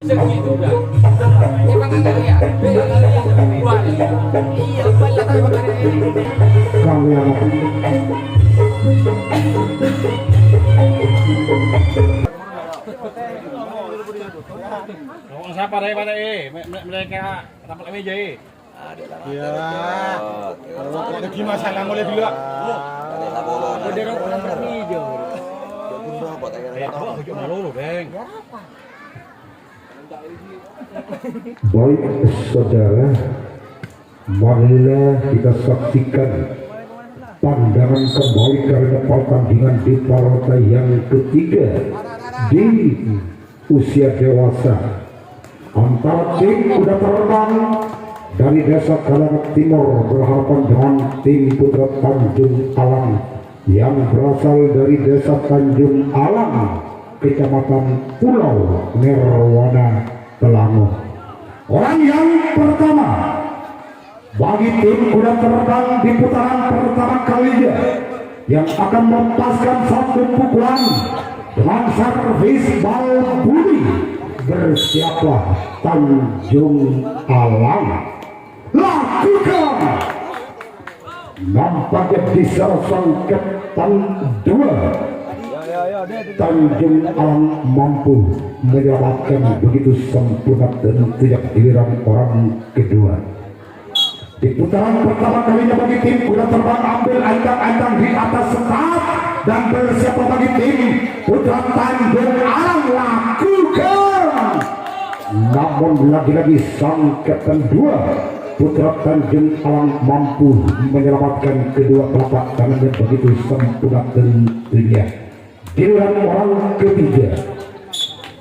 Segitu dah. Emang enggak ya? Iya, banyak tapi makanya ini. Kamu yang Ngomong siapa deh pada mereka tampil meja Iya. Kalau lagi masalah mulai dulu. Udah orang meja. Malu deng. baik saudara, marilah kita saksikan pandangan kembali karena pertandingan di partai yang ketiga di usia dewasa antara tim kuda terbang dari desa Kalangat Timur berhadapan dengan tim putra Tanjung Alang yang berasal dari desa Tanjung Alang, Kecamatan Pulau Nirwana, Telango. Orang yang pertama bagi tim kuda terbang di putaran pertama kalinya yang akan melepaskan satu pukulan dengan servis bal budi, bersiaplah Tanjung Alang. Lakukan. Nampaknya bisa sangketan dua. Tanjung Alang mampu menyelamatkan begitu sempurna dan tidak giliran orang kedua. Di putaran pertama kalinya bagi tim kuda terbang ambil ancang-ancang di atas start dan bersiap bagi tim putra Tanjung Alang. Lakukan. Namun lagi-lagi sang kapten dua putra Tanjung Alang mampu menyelamatkan kedua telapak tangannya begitu sempurna tentunya. Giliran orang ketiga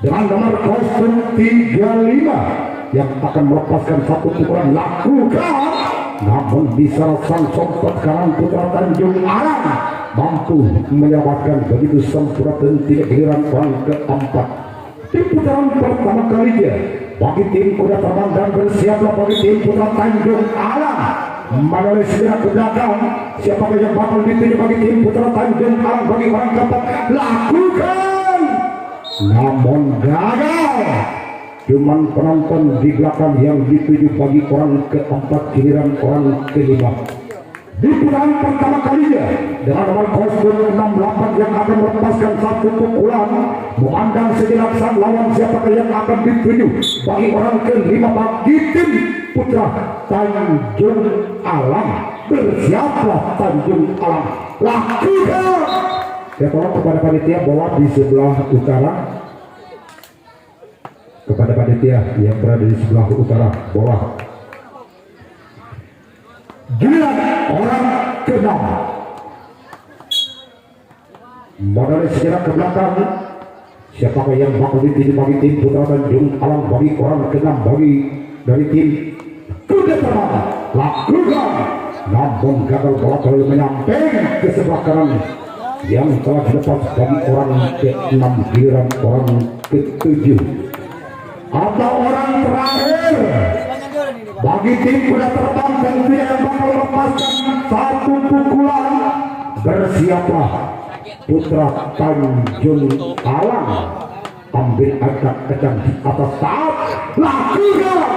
dengan nomor kostum 35 yang akan melepaskan satu pukulan. Lakukan. Namun bisa sang sompet kanan putra Tanjung Alang mampu menyelamatkan begitu sempurna tentunya. Giliran orang keempat di putaran pertama kalinya bagi tim kuda terbang dan bersiaplah bagi tim putra Tanjung Alang melalui segera ke belakang. Siapa yang bakal dituju bagi tim putra Tanjung Alang bagi orang keempat. Lakukan. Namun gagal. Cuman penonton di belakang yang dituju bagi orang keempat. Giliran orang kelima di putaran pertama kalinya dengan nomor kostum 68 yang akan melepaskan satu pukulan memandang sejenak sang lawan siapakah yang akan dituju bagi orang kelima bagi tim putra Tanjung Alang. Bersiaplah Tanjung Alang. Lakukan. Ya, tolong kepada panitia bawa di sebelah utara, kepada panitia yang berada di sebelah utara bawah. Giliran orang keenam modal sejarah ke belakang. Siapakah yang bakal dituju bagi tim putra Tanjung Alang bagi orang keenam bagi dari tim kuda terbang. Lakukan. Namun gagal bakal menyamping ke sebelah kanan yang telah dilepas bagi orang keenam. Giliran orang ketujuh atau orang terakhir bagi tim kuda terbang tentunya yang bakal melepaskan satu pukulan. Bersiaplah putra Tanjung Alang ambil agak kencang di atas saat. Lakukan.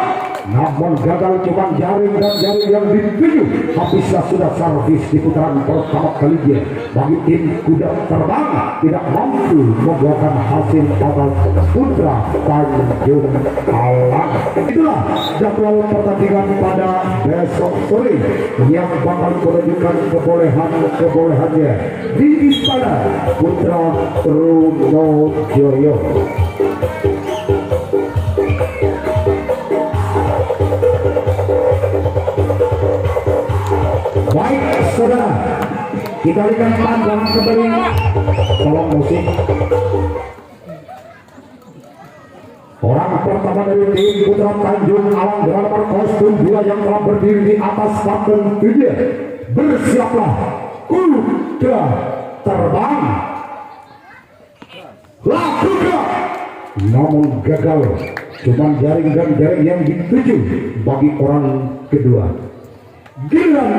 Namun gagal cuma jaring dan jaring yang dituju. Habislah sudah servis di putaran pertama kalinya bagi tim kuda terbang tidak mampu membuahkan hasil atas putra Tanjung Alang. Itulah jadwal pertandingan pada besok sore yang bakal menunjukkan kebolehannya di Istana Putra Trunojoyo. Baik saudara, kita berikan pandangan kembali. Tolong musik. Orang pertama dari tim putra Tanjung Alang dengan nomor kostum 2 yang telah berdiri di atas patung 7. Bersiaplah kuda terbang. Lakukan. Namun gagal, cuma jaring dan jaring yang dituju bagi orang kedua. Giliran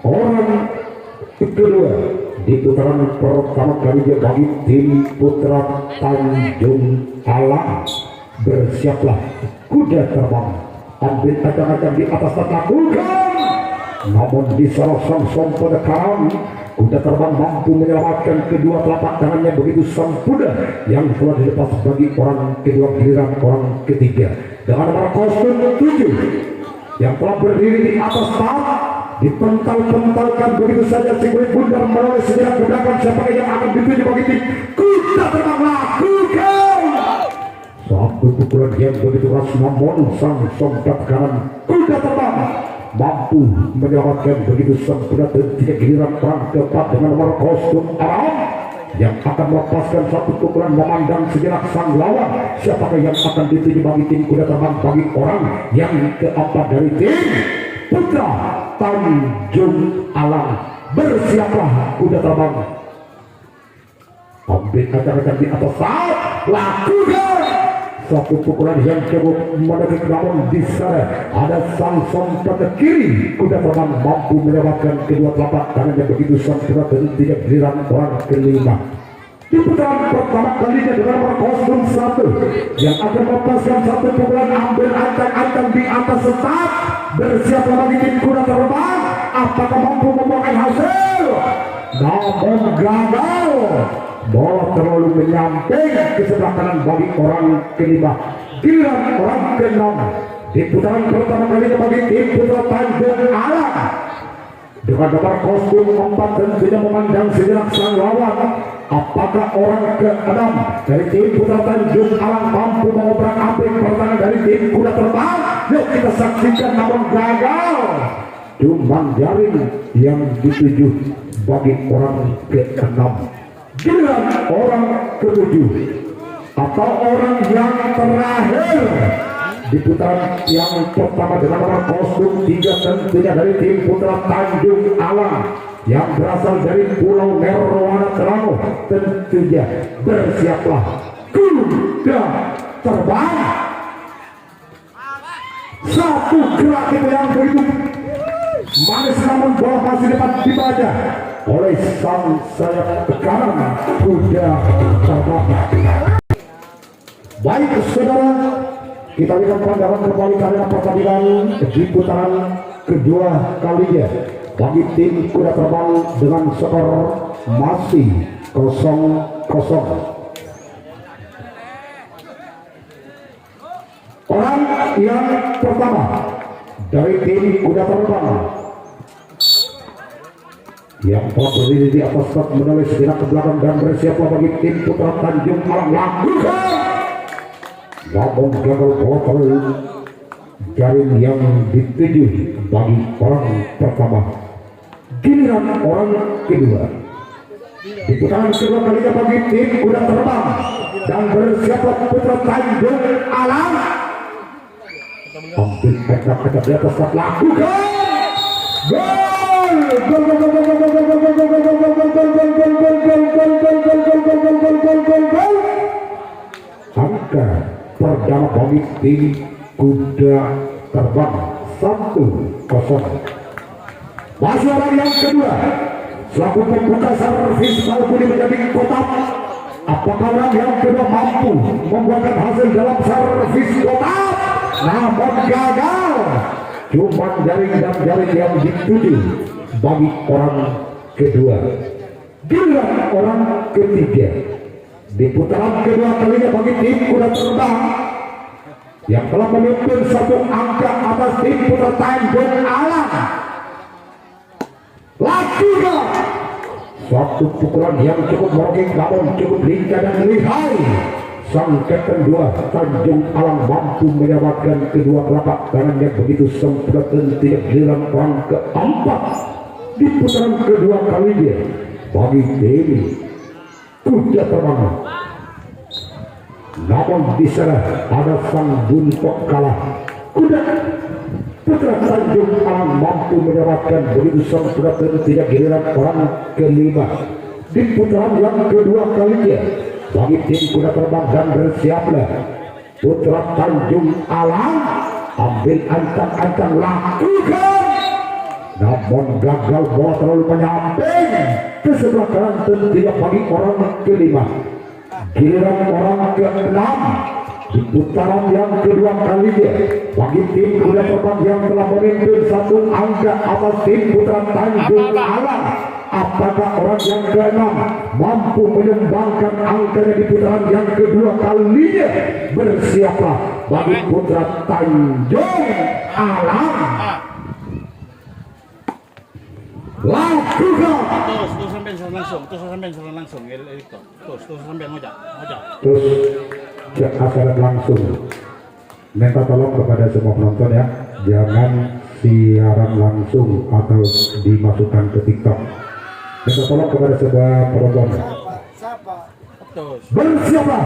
orang kedua di putaran pertama kalinya bagi tim putra Tanjung Alang bersiaplah kuda terbang. Ambil ancang-ancang di atas lakukan, namun di sorong-sorong pendekatan kuda terbang mampu menyelamatkan kedua telapak tangannya begitu sempurna yang telah dilepas bagi orang kedua giliran orang ketiga dengan nomor kostum 7 yang telah berdiri di atas tahap dipental-pentalkan begitu saja si kulit bundar melalui sejenak gerakan siapa yang akan dituju bagi tim kuda terbang lakukan satu pukulan yang begitu keras namun sang sompat kanan kuda terbang mampu menyelamatkan begitu sempurna dan tidak giliran perang keempat dengan nomor kostum Aram yang akan melepaskan satu pukulan memandang sejenak sang lawan siapakah yang akan dituju bagi tim kuda terbang bagi orang yang keempat dari tim Putra Tanjung Alang. Bersiaplah kuda terbang, ambil ancang-ancang di atas saat lakukan satu pukulan yang cukup mendekat namun di sana ada sang sompat kiri kuda terbang mampu menyelamatkan kedua telapak tangannya begitu sempurna dan tidak giliran orang kelima. Di putaran pertama kalinya dengan nomor kostum 1 yang akan melepaskan satu pukulan ambil ancang-ancang di atas start. Bersiaplah bagi tim kuda terbang, apakah mampu membuahkan hasil? Namun gagal. Bola terlalu menyamping ke sebelah kanan bagi orang kelima. Giliran orang keenam di putaran pertama kalinya bagi tim Putra Tanjung Alang dengan nomor kostum 4 dan tidak memandang sejenak sang lawan. Apakah orang keenam dari tim Putra Tanjung Alang mampu mengobrak-abrik pertahanan dari tim kuda terbang? Yuk kita saksikan namun gagal. Cuma jaring yang dituju bagi orang keenam. Giliran orang ketujuh atau orang yang terakhir di putaran yang pertama dengan nomor kostum 3 tentunya dari tim Putra Tanjung Alang yang berasal dari Pulau Nirwana Terano. Tentunya bersiaplah kuda terbang. Satu gerak itu yang begitu manis namun bola masih dapat dibaca oleh sang sayap kanan kuda terbang. Baik saudara, kita lihat pandangan kembali karena pertandingan di putaran kedua kalinya bagi tim kuda terbang dengan skor masih 0-0. Orang yang pertama dari tim kuda terbang yang telah berdiri di atas start menoleh sejenak ke belakang dan bersiaplah bagi tim Putra Tanjung Alang lakukan namun gagal botol jaring yang dituju bagi orang pertama. Giliran orang kedua di putaran kedua kalinya bagi tim kuda terbang dan bersiaplah Putra Tanjung Alang ambil kacak-kacak di atas start lakukan angka perdana bagi tim kuda terbang 1-0. Masih orang yang kedua selaku pembuka servis maupun menjadi kotak. Apakah orang yang kedua mampu membuahkan hasil dalam servis kotak? Namun gagal. Cuma jaring dan jaring yang dituju bagi orang kedua. Giliran orang ketiga di putaran kedua kalinya bagi tim kuda terbang yang telah memimpin satu angka atas tim Putra Tanjung Alang. Lakukan satu pukulan yang cukup merokek namun cukup lincah dan lihai. Sang kapten 2 Tanjung Alang mampu menyelamatkan kedua telapak tangannya begitu sempurna dan tidak giliran orang keempat di putaran kedua kalinya bagi tim kuda terbang. Namun di sana ada sang buntok kalah. Kuda Putra Tanjung Alang mampu menyelamatkan begitu sempurna dan tidak giliran orang kelima di putaran yang kedua kalinya bagi tim kuda terbang dan bersiaplah Putra Tanjung Alang ambil ancang-ancang lakukan namun gagal bola terlalu menyamping ke sebelah kanan tentunya bagi orang kelima. Giliran orang keenam di putaran yang kedua kalinya bagi tim kuda terbang yang telah memimpin satu angka atas tim putra Tanjung Alang. Apakah orang yang keenam mampu menyumbangkan angkanya di putaran yang kedua kalinya? Bersiaplah bagi putra Tanjung Alang. Lakukan. Terus sampai langsung. Terus sampai ngojak. Terus acara langsung. Minta tolong kepada semua penonton ya, jangan siaran langsung atau dimasukkan ke TikTok. Minta tolong kepada semua penonton. Terus. Bersiaplah.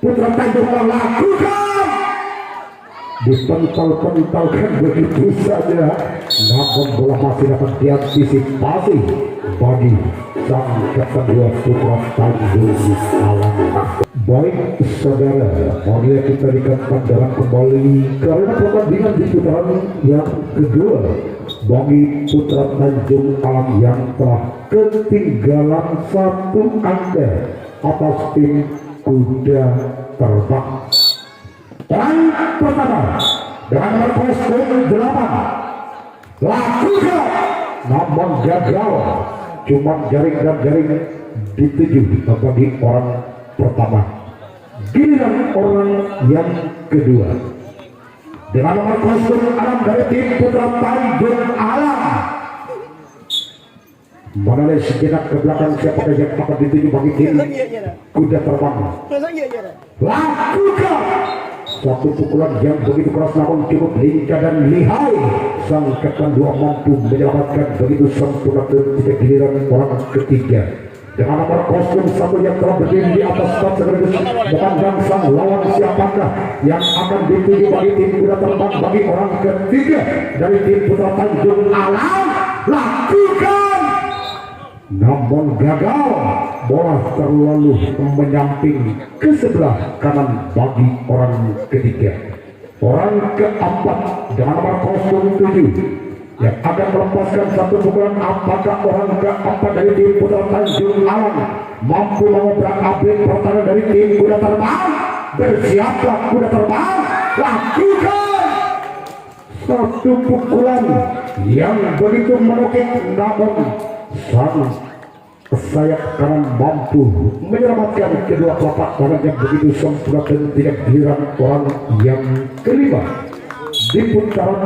Putra Tanjung Alang lakukan. Dipental-pentalkan begitu saja, namun bola masih dapat diantisipasi bagi sang kedua putra Tanjung Alang. Baik saudara, mari kita dikatakan dalam kembali karena pertandingan di putaran yang kedua bagi putra Tanjung Alang yang telah ketinggalan satu angka atas tim kuda terbang. Orang pertama dengan nomor kostum 8 lakukan, namun gagal, cuma jaring dan jaring dituju bagi orang pertama. Giliran orang yang kedua dengan nomor kostum 6 dari tim putra Tanjung Alang. Mengenai sejenak ke belakang siapa yang akan dituju bagi tim kuda terbang. Lakukan satu pukulan yang begitu keras namun cukup lincah dan lihai. Sang kedua mampu menyelamatkan begitu sempurna ketika giliran orang ketiga dengan nomor kostum 1 yang telah berdiri di atas start sekaligus memandang sang lawan siapakah yang akan dituju bagi tim kuda terbang bagi orang ketiga dari tim putra Tanjung Alang. Lakukan, namun gagal, bola terlalu menyamping ke sebelah kanan bagi orang ketiga. Orang keempat dengan nomor kostum 7 yang akan melepaskan satu pukulan. Apakah orang keempat dari tim putra Tanjung Alang mampu mengobrak-abrik pertahanan dari tim kuda terbang? Bersiaplah kuda terbang, lakukan satu pukulan yang begitu menukik namun sang sayap kanan mampu menyelamatkan kedua telapak tangan yang begitu sempurna dan tidak giliran orang yang kelima di putaran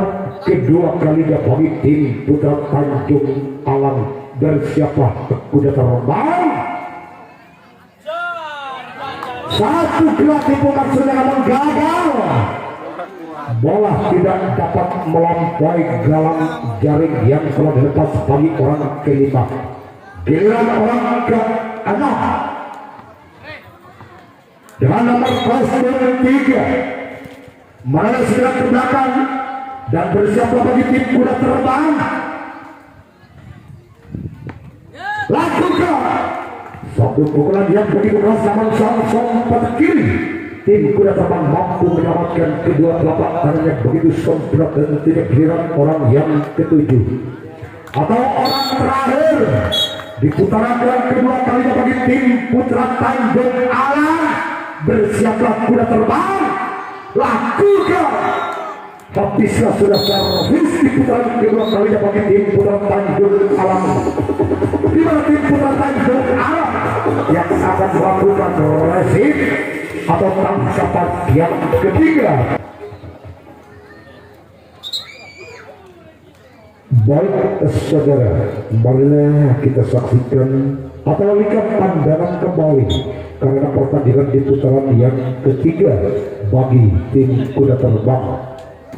kedua kalinya bagi tim putra Tanjung Alang. Bersiaplah kuda terbang. Satu gelas diputar sudah namun gagal. Bola tidak dapat melampaui galang jaring yang telah dilepas bagi orang kelima. Giliran orang ke-6 dengan nomor kostum 3 mana segera ke belakang dan bersiaplah bagi tim kuda terbang. Lakukan satu pukulan yang begitu keras namun sang kiri tim kuda terbang mampu menyelamatkan kedua telapak tangannya begitu sempurna dan tidak giliran orang yang ketujuh atau orang terakhir di putaran yang kedua kalinya bagi tim putra Tanjung Alang. Bersiaplah kuda terbang, lakukan. Habislah sudah servis di putaran kedua kalinya bagi tim putra Tanjung Alang. Di mana tim putra Tanjung Alang yang akan melakukan resip atau tangkapan yang ketiga. Baik saudara, marilah kita saksikan atau lihat pandangan kembali karena pertandingan di putaran yang ketiga bagi tim kuda terbang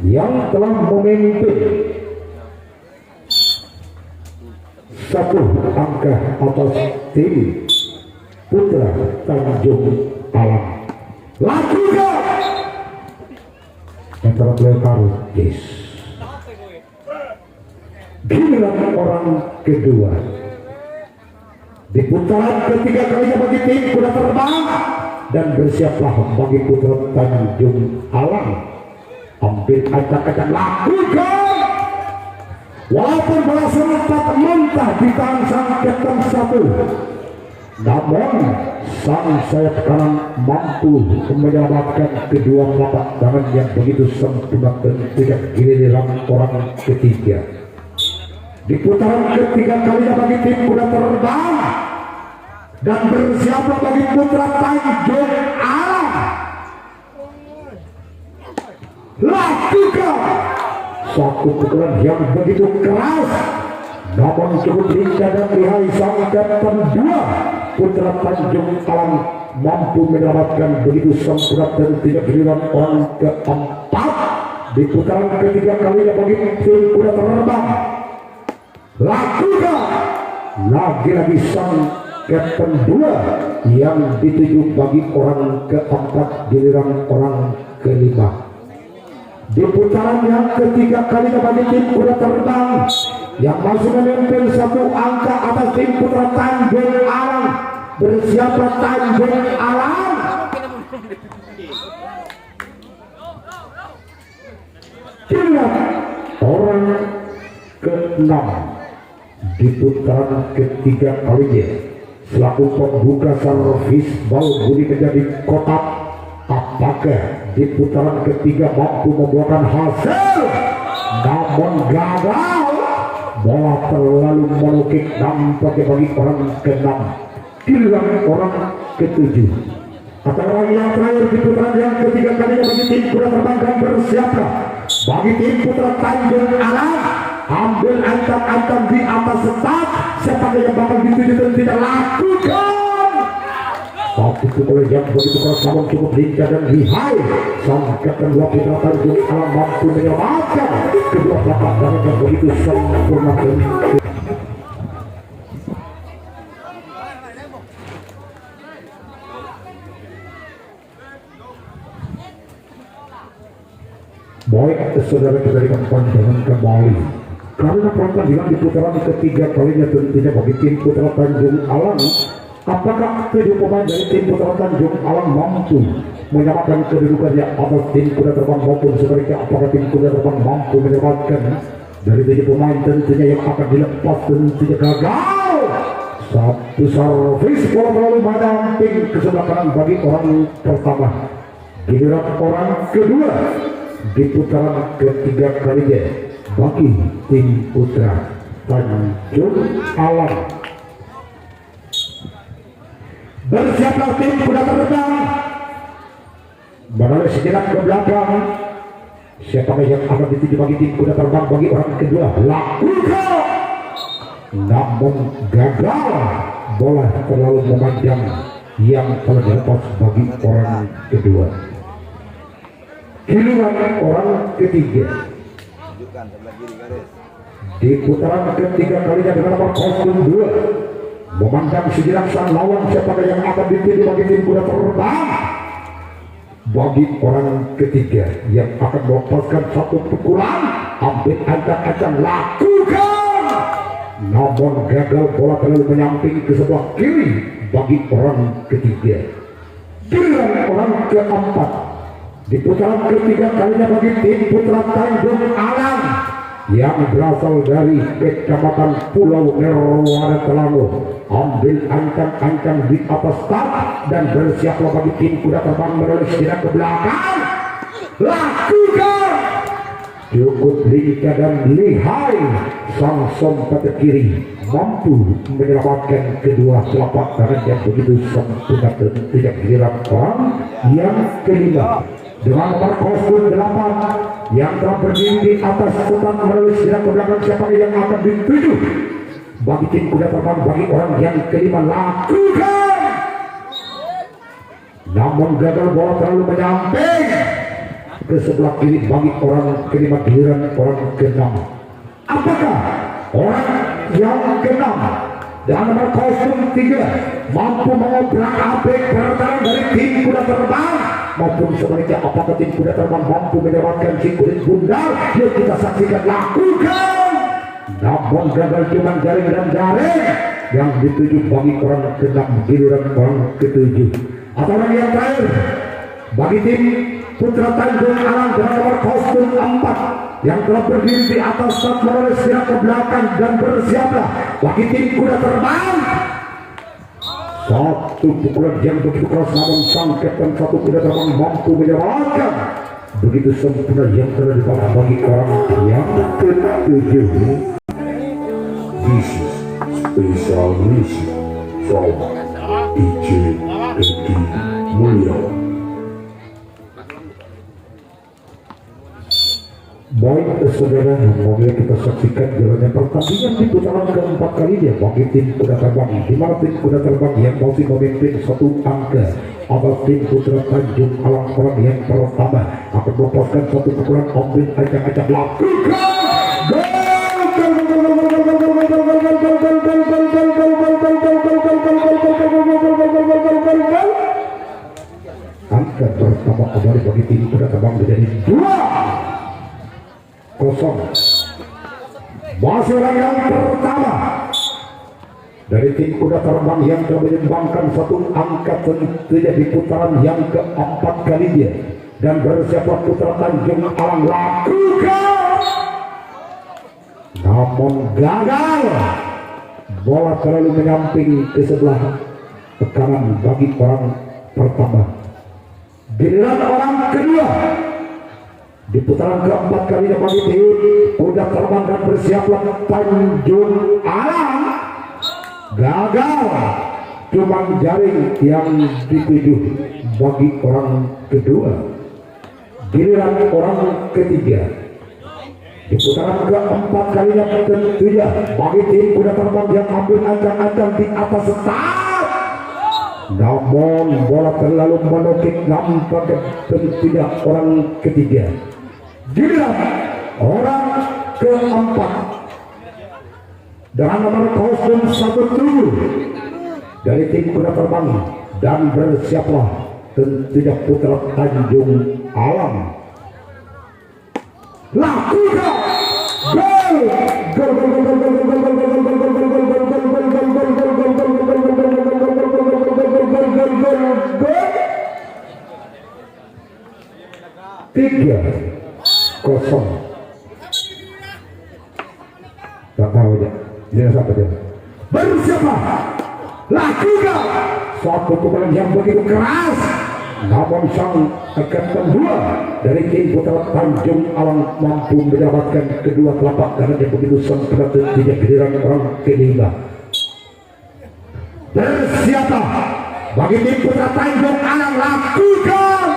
yang telah memimpin satu angka atas tim putra Tanjung Alang. Lakukan antara pelempar giliran orang kedua di putaran ketiga kalinya bagi tim kuda terbang dan bersiaplah bagi putra Tanjung Alang. Ambil acak-acak, lakukan. Walaupun bola sempat mentah di tangan sang kapten 1 namun sang sayap kanan mampu menyelamatkan kedua telapak tangan yang begitu sempurna dan tidak giliran orang ketiga. Di putaran ketiga kalinya bagi tim kuda terbang dan bersiaplah bagi putra Tanjung Alam. Lakukan satu pukulan yang begitu keras, namun cukup lincah dan lihai sang kapten dua putra Tanjung Alam mampu menyelamatkan begitu sempurna dan tidak giliran orang keempat. Di putaran ketiga kalinya bagi tim kuda terbang. Lakukan lagi-lagi sang kapten dua yang dituju bagi orang keempat giliran orang kelima. Di putaran yang ketiga kalinya bagi tim kuda terbang yang masih memimpin satu angka atas tim putra Tanjung Alam. Bersiaplah Tanjung Alam. Ingat orang ke-6 di putaran ketiga kalinya selaku pembuka servis bal budi menjadi kotak. Apakah di putaran ketiga mampu membuahkan hasil? Namun gagal. Bola terlalu menukik nampaknya bagi orang ke-6 giliran orang ke-7 atau orang yang terakhir di putaran yang ketiga kalinya bagi tim kuda terbang dan bersiaplah bagi tim putra Tanjung Alam. Ambil ancam-ancam di atas start. Siapa yang bakal dituju dan tidak lakukan. Satu pukulan yang begitu keras namun cukup lincah dan lihai. Sang kapten dua putra Tanjung Alam mampu menyelamatkan kedua telapak tangan yang begitu sempurna. Baik, saudara kita dengan pandangan kembali karena pertandingan di putaran ketiga kalinya tentunya bagi tim putra Tanjung Alam. Apakah tujuh pemain dari tim putra Tanjung Alam mampu menyamakan kedudukannya atas tim kuda terbang maupun sebaliknya? Apakah tim kuda terbang mampu menyelamatkan dari tujuh pemain tentunya yang akan dilepas tentunya gagal? Satu servis bola terlalu menyamping ke sebelah kanan bagi orang pertama. Giliran orang kedua di putaran ketiga kalinya bagi tim putra Tanjung Alam. Bersiaplah tim kuda terbang. Beralih sejenak ke belakang. Siapa yang akan dituju bagi tim kuda terbang bagi orang kedua? Lakukan. Namun gagal. Bola terlalu memanjang yang telah dilepas bagi orang kedua. Giliran orang ketiga di putaran ketiga kalinya dengan nomor 02 memandang sejenak sang lawan siapa yang akan dituju bagi tim kuda terbang bagi orang ketiga yang akan melepaskan satu pukulan. Ambil ancang-ancang, lakukan. Namun gagal, bola terlalu menyamping ke sebelah kiri bagi orang ketiga. Giliran orang keempat di putaran ketiga kalinya bagi tim putra Tanjung Alam yang berasal dari Kecamatan Pulau Nirwana Telanu. Ambil ancang-ancang di atas start dan bersiaplah bagi tim kuda terbang menulis sejenak ke belakang. Lakukan. Cukup lincah dan lihai sang sompat kiri mampu menyelamatkan kedua telapak tangan yang begitu sempurna dan tidak giliran orang yang kelima dengan nomor 08 yang telah berdiri di atas start menulis sejenak ke belakang. Siapa yang akan dituju bagi tim kuda terbang bagi orang yang kelima? Lakukan. Namun gagal, bola terlalu menyamping ke sebelah kiri bagi orang kelima. Giliran orang keenam. Apakah orang yang keenam dengan nomor 03 mampu mengobrak-abrik pertahanan dari tim kuda terbang maupun sebaliknya? Apakah tim kuda terbang mampu menyelamatkan si kulit bundar? Yuk kita saksikan. Lakukan. Namun gagal, cuma jaring dan jaring yang dituju bagi orang keenam. Giliran orang ketujuh atau orang yang terakhir bagi tim putra Tanjung Alam dengan nomor 04 yang telah berdiri di atas start menulis sejenak ke belakang dan bersiaplah bagi tim kuda terbang. Satu pukulan yang begitu keras namun sang kapten satu kuda terbang mampu menyelamatkan begitu sempurna yang telah dibawa bagi orang yang ketujuh. This is special mission from DJ Edi Mulyo. Baik saudara, mobil kita saksikan jalannya pertandingan di putaran keempat kalinya bagi tim kuda terbang, di mana tim kuda terbang yang masih memimpin satu angka atas tim Putra Tanjung Alang Perang yang pertama akan melepaskan satu pukulan ambil acak-acak lakukan angka pertama kembali bagi tim kuda terbang menjadi 2-0. Masih orang yang pertama dari tim kuda terbang yang telah menyumbangkan satu angka tentunya di putaran yang keempat kalinya, dan bersiaplah Putra Tanjung Alang lakukan namun gagal. Bola terlalu menyamping ke sebelah tekanan bagi orang pertama. Giliran orang kedua di putaran keempat kalinya bagi tim kuda terbang, dan bersiaplah Tanjung Alang gagal. Cuma jaring yang dituju bagi orang kedua. Giliran orang ketiga di putaran keempat kalinya tentunya bagi tim kuda terbang yang ambil ancang-ancang di atas start, namun bola terlalu menukik nampaknya tentunya orang ketiga. Giliran orang keempat dengan nomor kostum 17 dari tim kuda terbang, dan bersiaplah tentunya Putra Tanjung Alang lakukan gol. Tiga kosong. Tak tahu aja. Dia siapa dia? Bersiapa? Lakukan satu pukulan yang begitu keras, namun sang kapten dua dari tim Putra Tanjung Alang mampu mendapatkan kedua telapak tangan yang begitu sempurna. Tidak giliran orang kelima. Bersiapa bagi tim Putra Tanjung Alang lakukan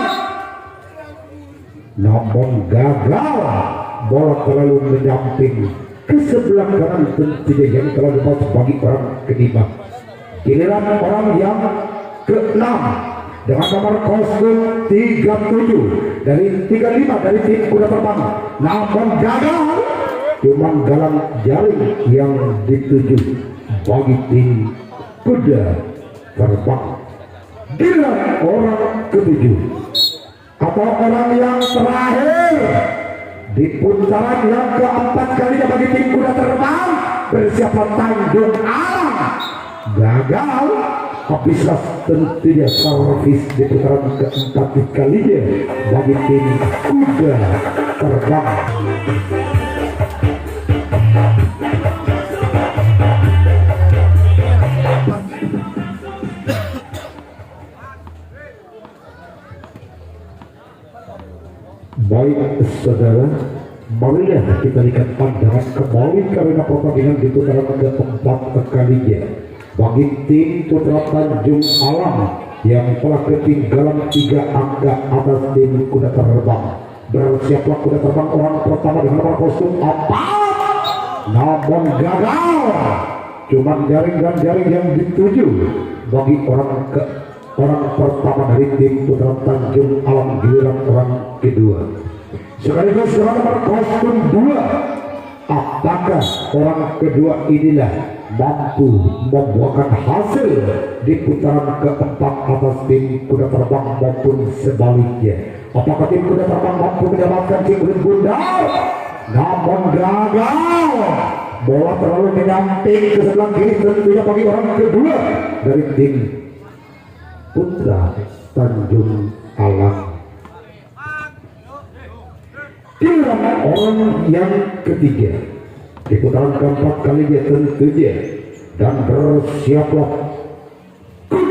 namun gagal. Bola terlalu menyamping ke sebelah kanan tentunya yang telah dibawa bagi orang kelima. Giliran orang yang ke-6 dengan nomor kostum 37 dari 35 dari tim kuda terbang, namun gagal. Cuma galang jaring yang dituju bagi tim kuda terbang. Giliran orang ke-7 atau orang yang terakhir di putaran yang keempat kalinya bagi tim kuda terbang, bersiaplah Tanjung Alang gagal. Habislah tentunya servis di putaran keempat kalinya bagi tim kuda terbang. Baik saudara, marilah kita lihat pandangan kembali karena pertandingan di putaran keempat kalinya bagi tim Putra Tanjung Alang yang telah ketinggalan 3 angka atas tim kuda terbang. Bersiaplah kuda terbang orang pertama dengan nomor kostum 4, namun gagal. Cuma jaring dan jaring yang dituju bagi orang pertama dari tim Putra Tanjung Alang. Giliran orang kedua sekaligus dengan nomor kostum 2. Apakah orang kedua inilah mampu membuahkan hasil di putaran keempat atas tim kuda terbang maupun sebaliknya? Apakah tim kuda terbang mampu mendapatkan cincin bundar? Namun gagal. Bola terlalu menyamping ke sebelah kiri tentunya bagi orang kedua dari tim Putra Tanjung Alang. Giliran orang yang ketiga di putaran keempat kalinya tentunya, dan bersiaplah kuda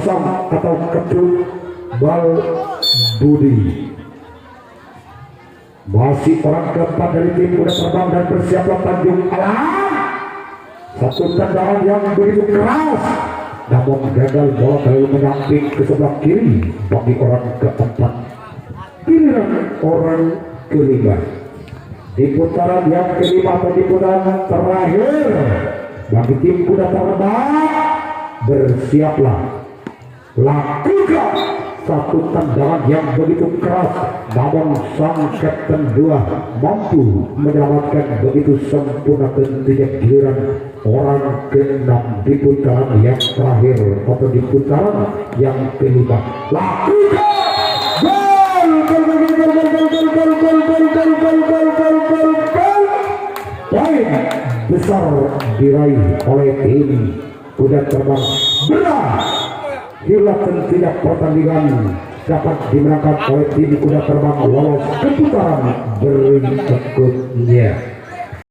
kosong atau Kedung Bal Budi. Masih orang keempat dari tim Kuda Terbang dan bersiaplah Tanjung Alam. Satu tendangan yang begitu keras namun gagal. Bola terlalu menyamping ke sebelah kiri bagi orang keempat. Giliran orang kelima di putaran yang kelima atau di putaran terakhir bagi tim kuda terbang. Bersiaplah, lakukan satu tendangan yang begitu keras, namun sang Kapten 2 mampu menyelamatkan begitu sempurna tentunya. Giliran orang ke-6 di putaran yang terakhir atau di putaran yang kelima. Lakukan poin besar diraih oleh tim kuda terbang. Berakhirlah tentunya pertandingan dapat dimenangkan oleh tim kuda terbang lolos ke putaran berikutnya.